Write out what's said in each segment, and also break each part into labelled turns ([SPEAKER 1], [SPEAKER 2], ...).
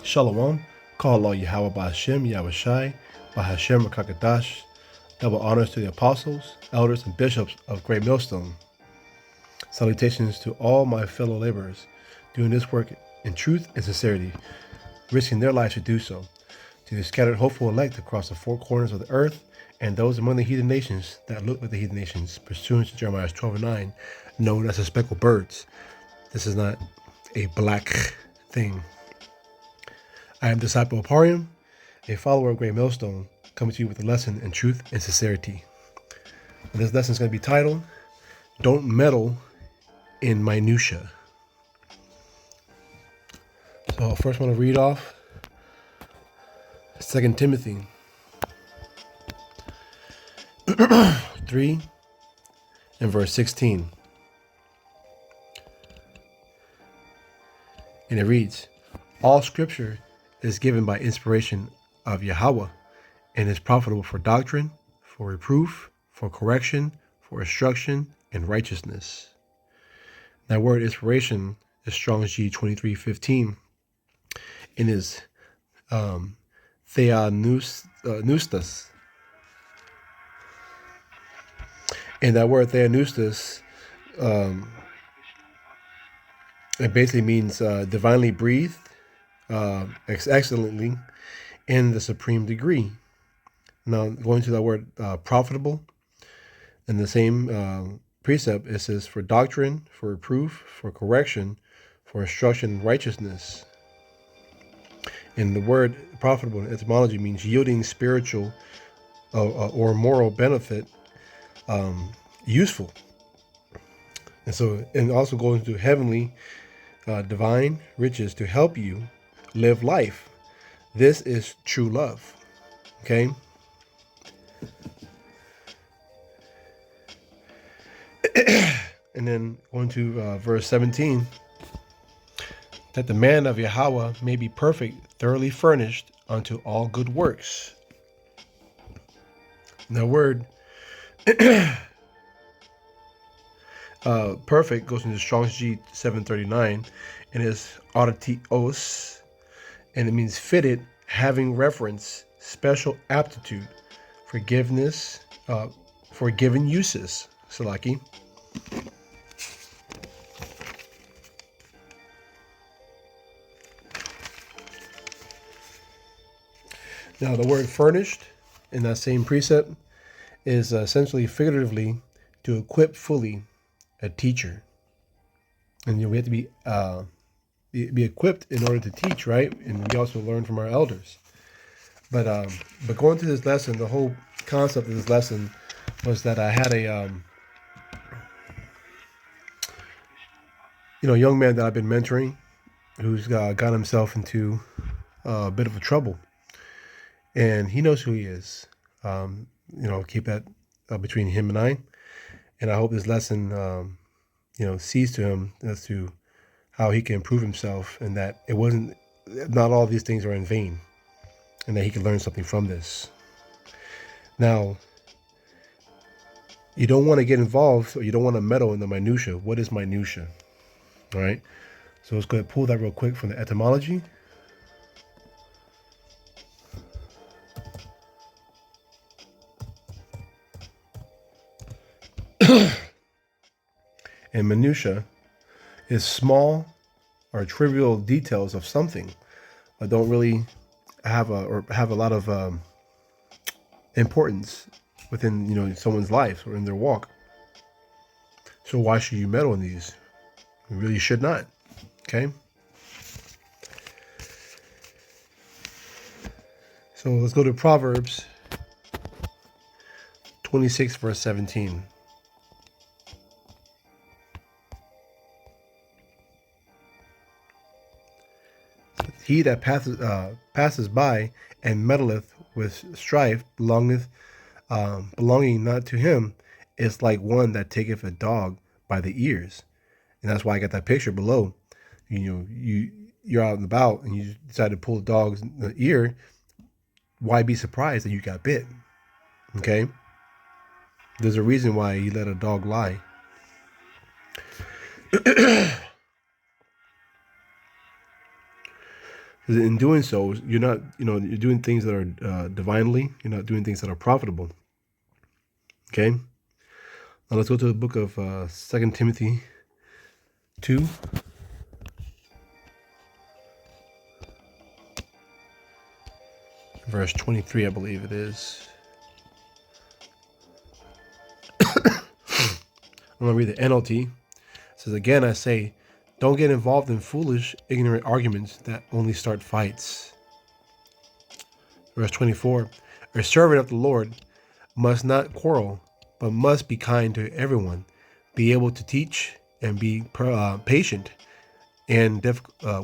[SPEAKER 1] Shalom. Call Allah Yahweh Ba'Hashem, Yahweh Shai, Ba'Hashem Rakakadash. Double honors to the apostles, elders, and bishops of Great Millstone. Salutations to all my fellow laborers, doing this work in truth and sincerity, risking their lives to do so. To the scattered hopeful elect across the four corners of the earth, and those among the heathen nations that look like the heathen nations, pursuant to Jeremiah 12:9, known as the speckled birds. This is not a black thing. I am Disciple Aparium, a follower of Great Millstone, coming to you with a lesson in truth and sincerity. This lesson is going to be titled, Don't Meddle in Minutia. So I first want to read off 2 Timothy 3 and verse 16. And it reads, All scripture is given by inspiration of Yahweh and is profitable for doctrine, for reproof, for correction, for instruction, and righteousness. That word inspiration is Strong's G 2315 and is theanustas. And that word theanustas, it basically means divinely breathed, excellently, in the supreme degree. Now, going to that word profitable, in the same precept, it says for doctrine, for reproof, for correction, for instruction in righteousness. And the word profitable in etymology means yielding spiritual or moral benefit, useful. And so, and also going to heavenly, divine riches to help you live life. This is true love. Okay. And then going to verse 17, that the man of Yahweh may be perfect, thoroughly furnished unto all good works. The word perfect goes into Strong's G 739 and is auditios, and it means fitted, having reference, special aptitude, forgiveness, for given uses. Salaki. Now, the word furnished in that same precept is essentially figuratively to equip fully a teacher. And we have to be equipped in order to teach, right? And we also learn from our elders. But going to this lesson, the whole concept of this lesson was that I had a young man that I've been mentoring who's got himself into a bit of a trouble. And he knows who he is. Keep that between him and I. And I hope this lesson, sees to him as to how he can improve himself, and that not all these things are in vain, and that he can learn something from this. Now, you don't want to get involved, or you don't want to meddle in the minutia. What is minutia? All right. So let's go ahead and pull that real quick from the etymology. And minutia is small or trivial details of something that don't really have a lot of importance within someone's life or in their walk. So why should you meddle in these? You really should not. Okay. So let's go to Proverbs 26 verse 17. He that passes by and meddleth with strife, belonging not to him, is like one that taketh a dog by the ears. And that's why I got that picture below. You're out and about and you decide to pull the dog's ear. Why be surprised that you got bit? Okay. There's a reason why you let a dog lie. Because in doing so, you're not, you're doing things that are divinely. You're not doing things that are profitable. Okay. Now let's go to the book of 2 Timothy 2. Verse 23, I believe it is. I'm going to read the NLT. It says, again, I say, don't get involved in foolish, ignorant arguments that only start fights. Verse 24, a servant of the Lord must not quarrel, but must be kind to everyone, be able to teach, and be patient and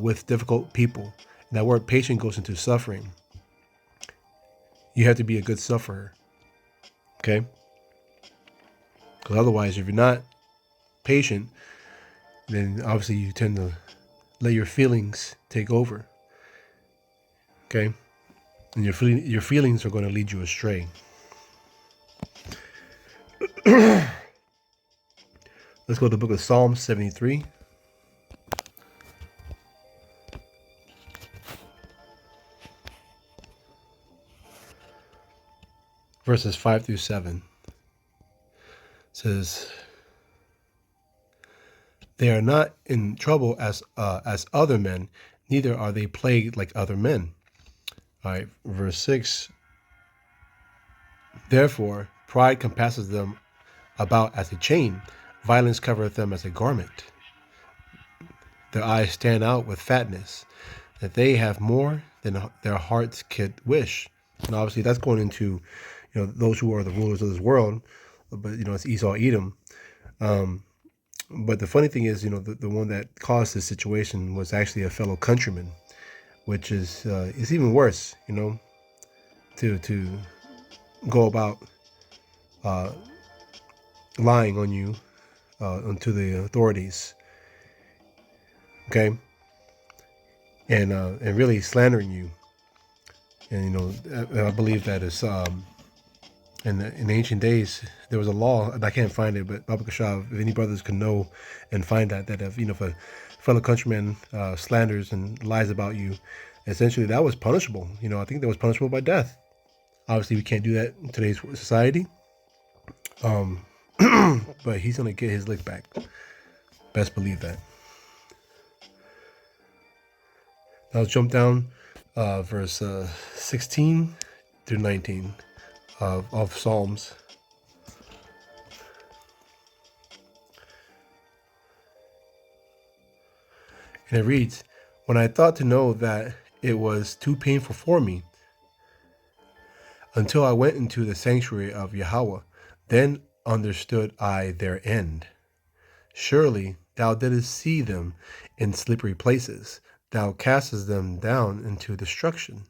[SPEAKER 1] with difficult people. And that word patient goes into suffering. You have to be a good sufferer. Okay? Because otherwise, if you're not patient, then obviously you tend to let your feelings take over. Okay? And your feelings are going to lead you astray. Let's go to the book of Psalm 73. Verses 5 through 7. It says, they are not in trouble as other men, neither are they plagued like other men. All right, verse 6. Therefore, pride compasses them about as a chain, violence covereth them as a garment. Their eyes stand out with fatness, that they have more than their hearts could wish. And obviously that's going into, those who are the rulers of this world, but, it's Esau, Edom. But the funny thing is, the one that caused this situation was actually a fellow countryman, which is even worse, to go about lying on you to the authorities, okay, and really slandering you. And I believe that is in ancient days there was a law, and I can't find it, but Baba Kashav, if any brothers can know and find that if a fellow countryman slanders and lies about you, essentially that was punishable. I think that was punishable by death. Obviously, we can't do that in today's society. But he's gonna get his lick back. Best believe that. Now let's jump down verse 16 through 19 of Psalms. And it reads, when I thought to know that it was too painful for me, until I went into the sanctuary of Yahweh, then understood I their end. Surely thou didst see them in slippery places. Thou castest them down into destruction.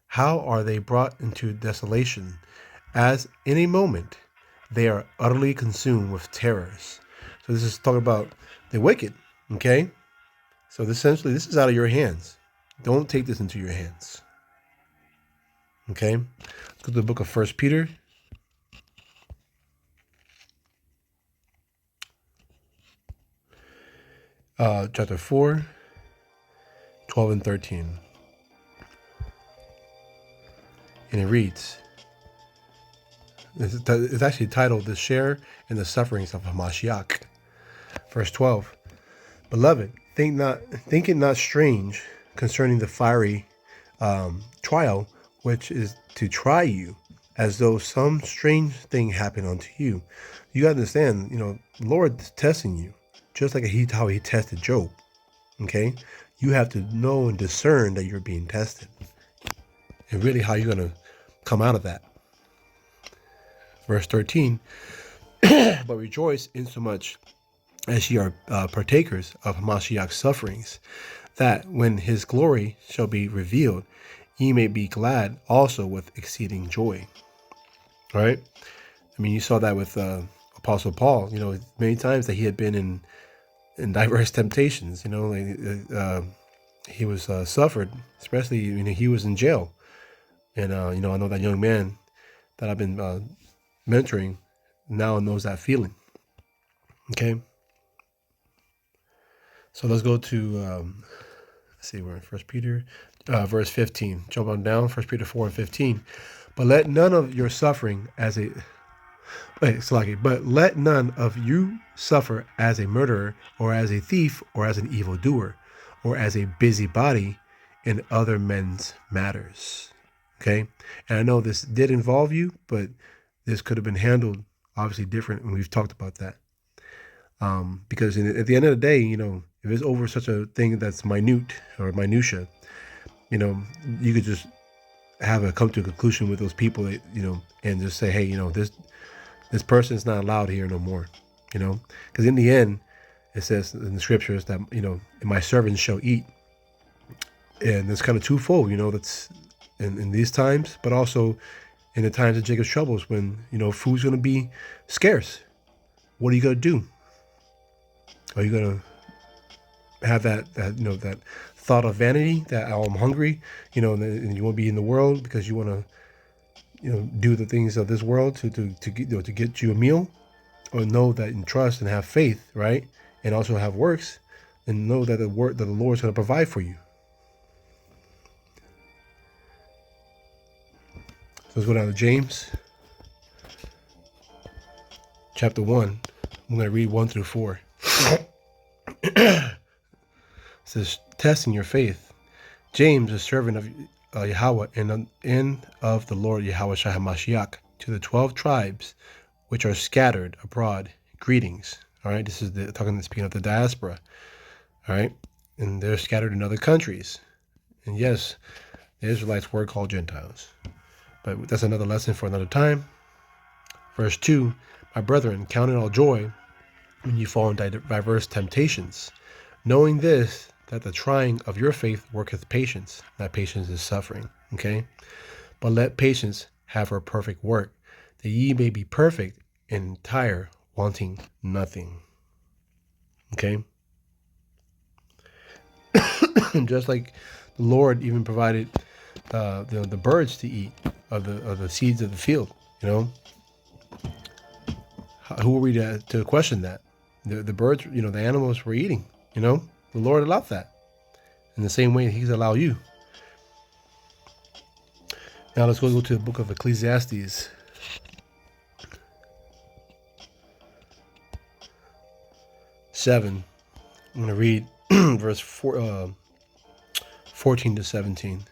[SPEAKER 1] How are they brought into desolation? As in a moment they are utterly consumed with terrors. So this is talking about the wicked, okay? So essentially, this is out of your hands. Don't take this into your hands. Okay? Let's go to the book of 1 Peter. Chapter 4, 12 and 13. And it reads, it's actually titled, The Share in the Sufferings of Hamashiach. Verse 12. Beloved, think it not strange concerning the fiery trial, which is to try you, as though some strange thing happened unto you. You got to understand, the Lord is testing you, just like how he tested Job. Okay? You have to know and discern that you're being tested. And really how you're going to come out of that. Verse 13, but rejoice insomuch as ye are partakers of Hamashiach's sufferings, that when his glory shall be revealed, ye may be glad also with exceeding joy. All right? I mean, you saw that with Apostle Paul, many times that he had been in diverse temptations, he was suffered, especially, he was in jail. And, I know that young man that I've been mentoring now knows that feeling. Okay? So let's go to let's see, we're in 1 Peter, verse 15. Jump on down, 1 Peter 4 and 15. But let none of your suffering as a but let none of you suffer as a murderer, or as a thief, or as an evildoer, or as a busybody in other men's matters. Okay? And I know this did involve you, but this could have been handled obviously different, and we've talked about that. Because at the end of the day, if it's over such a thing that's minute or minutia, you could just come to a conclusion with those people that, and just say, hey, this person not allowed here no more, because in the end, it says in the scriptures that, my servants shall eat. And it's kind of twofold, that's in these times, but also in the times of Jacob's troubles when, food's going to be scarce. What are you going to do? Are you going to have that thought of vanity that, oh, I'm hungry, and you want to be in the world because you want to, do the things of this world to get you a meal? Or know that and trust and have faith, right? And also have works, and know that the Lord's going to provide for you. So let's go down to James chapter 1. I'm going to read 1 through 4. It says, testing your faith. James, a servant of Yahweh and of the Lord Yahweh Shai HaMashiach, to the 12 tribes which are scattered abroad, greetings. All right, this is speaking of the diaspora. All right, and they're scattered in other countries. And yes, the Israelites were called Gentiles, but that's another lesson for another time. Verse 2, my brethren, count it all joy when you fall in diverse temptations, knowing this, that the trying of your faith worketh patience. That patience is suffering, okay? But let patience have her perfect work, that ye may be perfect and entire, wanting nothing. Okay? Just like the Lord even provided the birds to eat of the seeds of the field, Who are we to question that? The birds, the animals were eating, the Lord allowed that. In the same way He's allowed you. Now let's go to the book of Ecclesiastes. I'm going to read verse 14 to 17.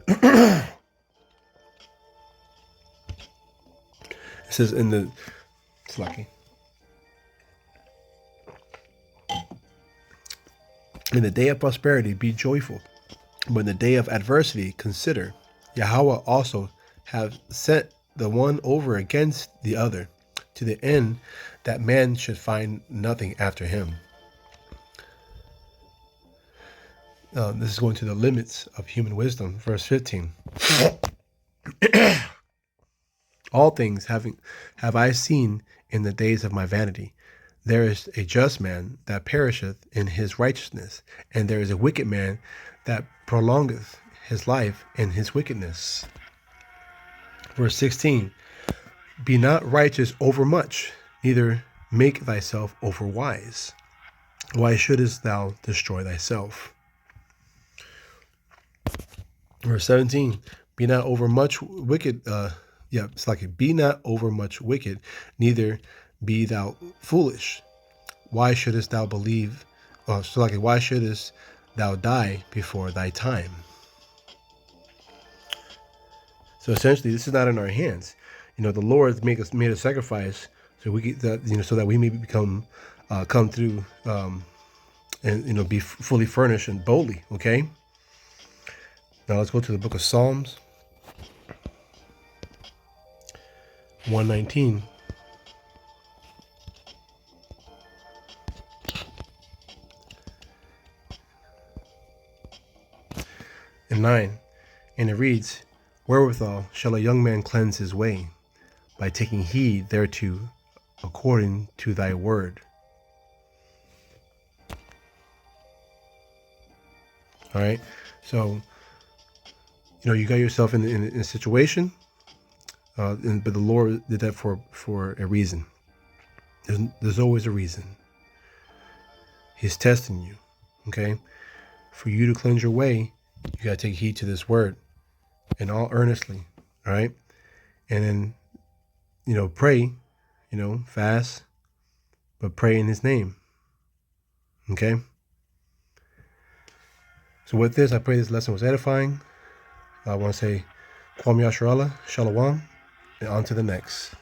[SPEAKER 1] It says it's lucky. In the day of prosperity, be joyful. But in the day of adversity, consider, Yahweh also have set the one over against the other, to the end that man should find nothing after him. This is going to the limits of human wisdom. Verse 15. All things have I seen in the days of my vanity. There is a just man that perisheth in his righteousness, and there is a wicked man that prolongeth his life in his wickedness. Verse 16, be not righteous over much, neither make thyself over wise. Why shouldest thou destroy thyself? Verse 17, be not over much wicked, be not over much wicked, neither be thou foolish. Why shouldest thou why shouldest thou die before thy time? So essentially, this is not in our hands. The Lord made a sacrifice so we get that, so that we may become, come through, and be fully furnished and boldly. Okay. Now let's go to the book of Psalms 119. And 9, and it reads, wherewithal shall a young man cleanse his way? By taking heed thereto according to thy word. All right. So, you got yourself in a situation, but the Lord did that for a reason. There's always a reason. He's testing you, okay? For you to cleanse your way, you got to take heed to this word and all earnestly, all right? And then, pray, fast, but pray in his name, okay? So with this, I pray this lesson was edifying. I want to say, Kwam Yasharallah, Shalom, and on to the next.